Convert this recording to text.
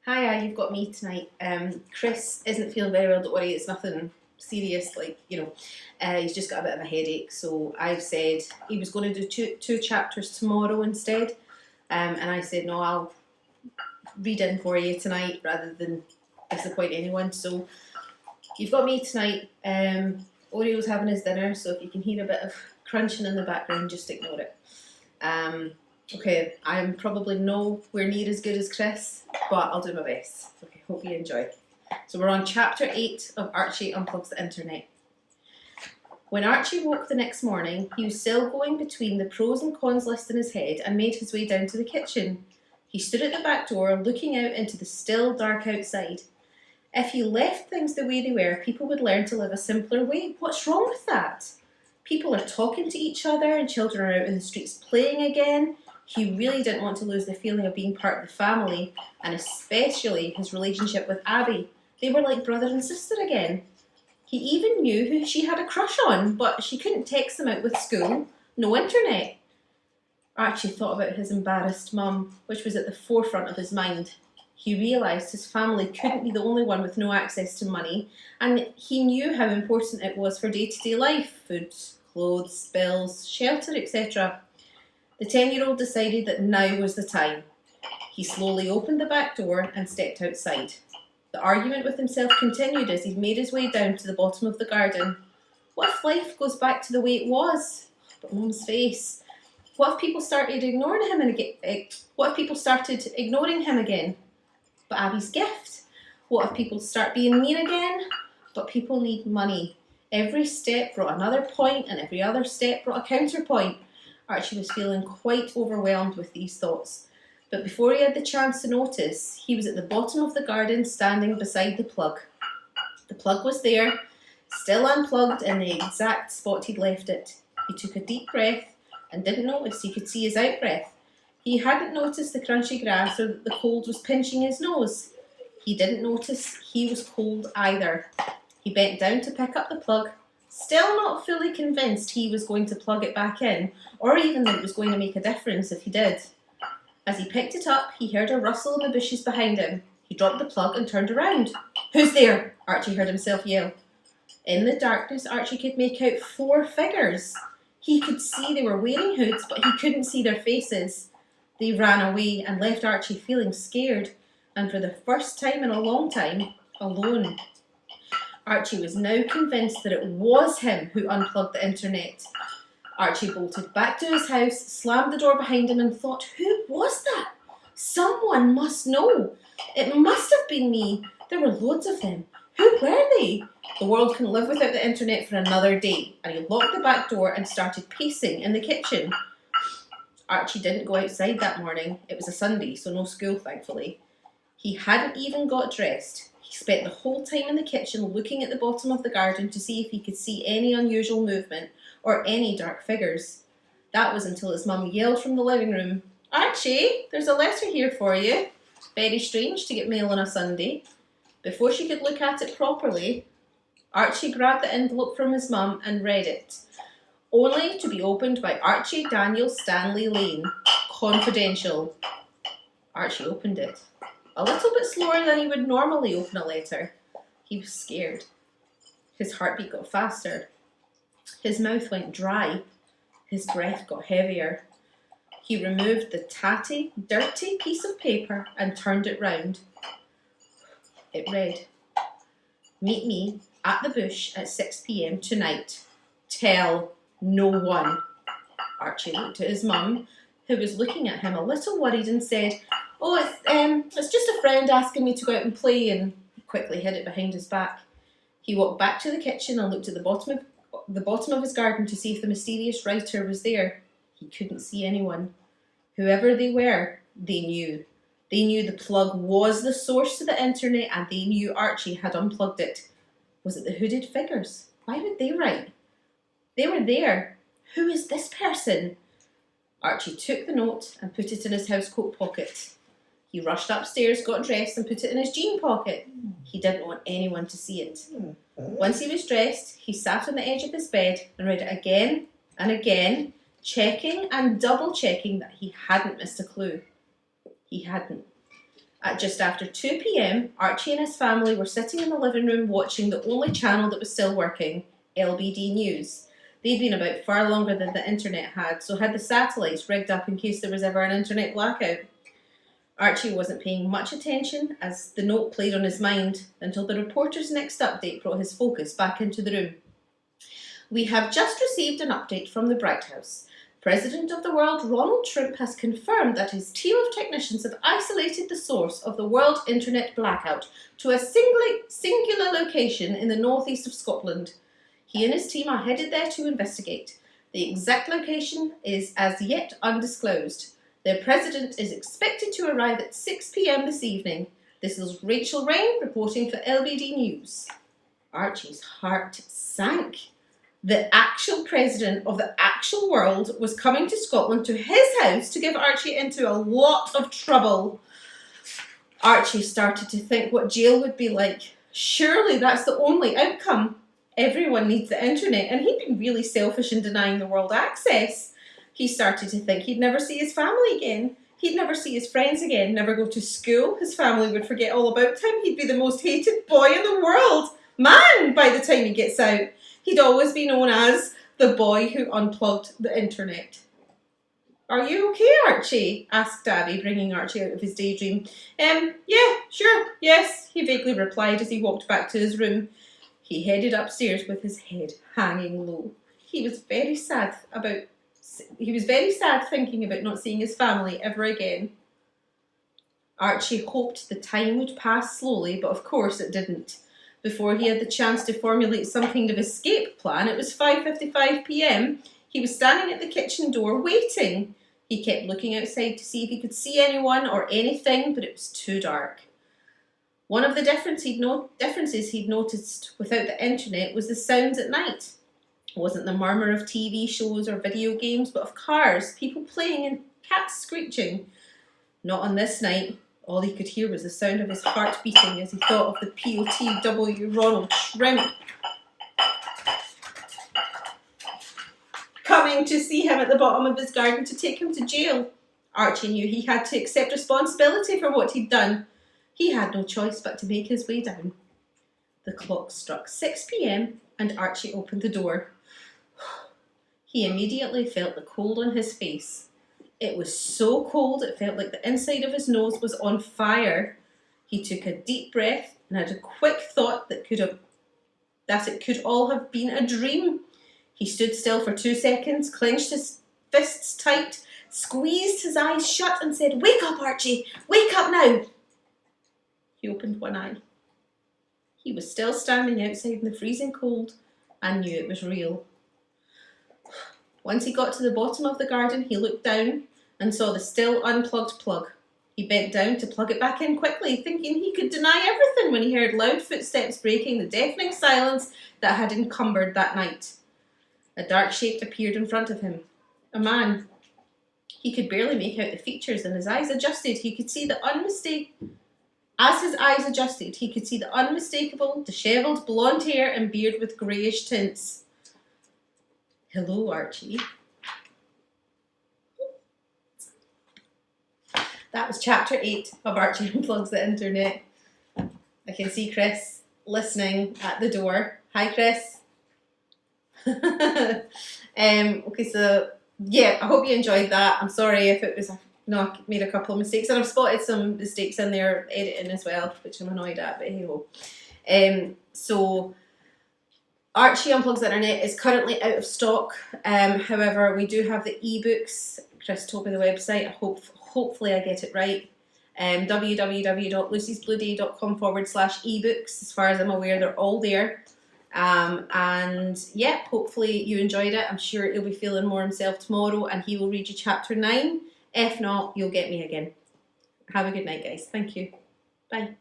Hiya, you've got me tonight. Chris isn't feeling very well, don't worry, it's nothing serious, he's just got a bit of a headache. So I've said he was going to do two chapters tomorrow instead. And I said, no, I'll read in for you tonight rather than disappoint anyone. So you've got me tonight. Oreo's having his dinner, so if you can hear a bit of crunching in the background, just ignore it. Okay, I'm probably nowhere near as good as Chris, but I'll do my best. Okay, hope you enjoy. So we're on chapter 8 of Archie Unplugs the Internet. When Archie woke the next morning, he was still going between the pros and cons list in his head and made his way down to the kitchen. He stood at the back door, looking out into the still dark outside. If he left things the way they were, people would learn to live a simpler way. What's wrong with that? People are talking to each other and children are out in the streets playing again. He really didn't want to lose the feeling of being part of the family, and especially his relationship with Abby. They were like brother and sister again. He even knew who she had a crush on, but she couldn't text them out with school. No internet. Archie thought about his embarrassed mum, which was at the forefront of his mind. He realised his family couldn't be the only one with no access to money, and he knew how important it was for day-to-day life: food, clothes, bills, shelter, etc. The 10-year-old decided that now was the time. He slowly opened the back door and stepped outside. The argument with himself continued as he made his way down to the bottom of the garden. What if life goes back to the way it was? But Mum's face. What if people started ignoring him again? But Abby's gift. What if people start being mean again? But people need money. Every step brought another point, and every other step brought a counterpoint. Archie was feeling quite overwhelmed with these thoughts. But before he had the chance to notice, he was at the bottom of the garden standing beside the plug. The plug was there, still unplugged in the exact spot he'd left it. He took a deep breath and didn't notice he could see his out-breath. He hadn't noticed the crunchy grass or that the cold was pinching his nose. He didn't notice he was cold either. He bent down to pick up the plug, still not fully convinced he was going to plug it back in, or even that it was going to make a difference if he did. As he picked it up, he heard a rustle in the bushes behind him. He dropped the plug and turned around. "Who's there?" Archie heard himself yell. In the darkness, Archie could make out 4 figures. He could see they were wearing hoods, but he couldn't see their faces. They ran away and left Archie feeling scared, and for the first time in a long time, alone. Archie was now convinced that it was him who unplugged the internet. Archie bolted back to his house, slammed the door behind him and thought, who was that? Someone must know. It must have been me. There were loads of them. Who were they? The world couldn't live without the internet for another day, and he locked the back door and started pacing in the kitchen. Archie didn't go outside that morning. It was a Sunday, so no school, thankfully. He hadn't even got dressed. He spent the whole time in the kitchen looking at the bottom of the garden to see if he could see any unusual movement or any dark figures. That was until his mum yelled from the living room, "Archie, there's a letter here for you." Very strange to get mail on a Sunday. Before she could look at it properly, Archie grabbed the envelope from his mum and read it. Only to be opened by Archie Daniel Stanley Lane. Confidential. Archie opened it. A little bit slower than he would normally open a letter. He was scared. His heartbeat got faster. His mouth went dry. His breath got heavier. He removed the tatty, dirty piece of paper and turned it round. It read, "Meet me at the bush at 6 p.m. tonight. Tell no one." Archie looked at his mum, who was looking at him a little worried, and said, "Oh, it's just a friend asking me to go out and play," and quickly hid it behind his back. He walked back to the kitchen and looked at the bottom of his garden to see if the mysterious writer was there. He couldn't see anyone. Whoever they were, they knew. They knew the plug was the source to the internet, and they knew Archie had unplugged it. Was it the hooded figures? Why would they write? They were there. Who is this person? Archie took the note and put it in his housecoat pocket. He rushed upstairs, got dressed and put it in his jean pocket. He didn't want anyone to see it. Once he was dressed, he sat on the edge of his bed and read it again and again, checking and double checking that he hadn't missed a clue. He hadn't. At just after 2 p.m, Archie and his family were sitting in the living room watching the only channel that was still working, LBD News. They'd been about far longer than the internet had, so had the satellites rigged up in case there was ever an internet blackout. Archie wasn't paying much attention as the note played on his mind until the reporter's next update brought his focus back into the room. We have just received an update from the Bright House. President of the world Ronald Trump has confirmed that his team of technicians have isolated the source of the world internet blackout to a singular location in the northeast of Scotland. He and his team are headed there to investigate. The exact location is as yet undisclosed. Their president is expected to arrive at 6 p.m. this evening. This is Rachel Rain reporting for LBD News. Archie's heart sank. The actual president of the actual world was coming to Scotland to his house to give Archie into a lot of trouble. Archie started to think what jail would be like. Surely that's the only outcome. Everyone needs the internet, and he'd been really selfish in denying the world access. He started to think he'd never see his family again. He'd never see his friends again, never go to school. His family would forget all about him. He'd be the most hated boy in the world. Man, by the time he gets out. He'd always be known as the boy who unplugged the internet. Are you okay, Archie? Asked Abby, bringing Archie out of his daydream. Yeah, sure, yes, he vaguely replied as he walked back to his room. He headed upstairs with his head hanging low. He was very sad thinking about not seeing his family ever again. Archie hoped the time would pass slowly, but of course it didn't. Before he had the chance to formulate some kind of escape plan, it was 5:55 p.m. He was standing at the kitchen door waiting. He kept looking outside to see if he could see anyone or anything, but it was too dark. One of the differences he'd noticed without the internet was the sounds at night. It wasn't the murmur of TV shows or video games, but of cars, people playing and cats screeching. Not on this night. All he could hear was the sound of his heart beating as he thought of the POTW Ronald Trump coming to see him at the bottom of his garden to take him to jail. Archie knew he had to accept responsibility for what he'd done. He had no choice but to make his way down. The clock struck 6 p.m. and Archie opened the door. He immediately felt the cold on his face. It was so cold it felt like the inside of his nose was on fire. He took a deep breath and had a quick thought that it could all have been a dream. He stood still for 2 seconds, clenched his fists tight, squeezed his eyes shut and said, "Wake up, Archie! Wake up now!" He opened one eye. He was still standing outside in the freezing cold and knew it was real. Once he got to the bottom of the garden, he looked down and saw the still unplugged plug. He bent down to plug it back in quickly, thinking he could deny everything when he heard loud footsteps breaking the deafening silence that had encumbered that night. A dark shape appeared in front of him. A man. He could barely make out the features, and as his eyes adjusted, he could see the unmistakable, dishevelled blonde hair and beard with greyish tints. "Hello, Archie." That was chapter 8 of Archie Unplugs the Internet. I can see Chris listening at the door. Hi, Chris. Okay, so yeah, I hope you enjoyed that. I'm sorry if it was, I made a couple of mistakes, and I've spotted some mistakes in there editing as well, which I'm annoyed at, but hey ho. So Archie Unplugs the Internet is currently out of stock. However, we do have the ebooks. Chris told me the website. Hopefully I get it right. www.luciesblueday.com/ebooks. As far as I'm aware, they're all there. And yeah, hopefully you enjoyed it. I'm sure he'll be feeling more himself tomorrow and he will read you chapter 9. If not, you'll get me again. Have a good night, guys. Thank you. Bye.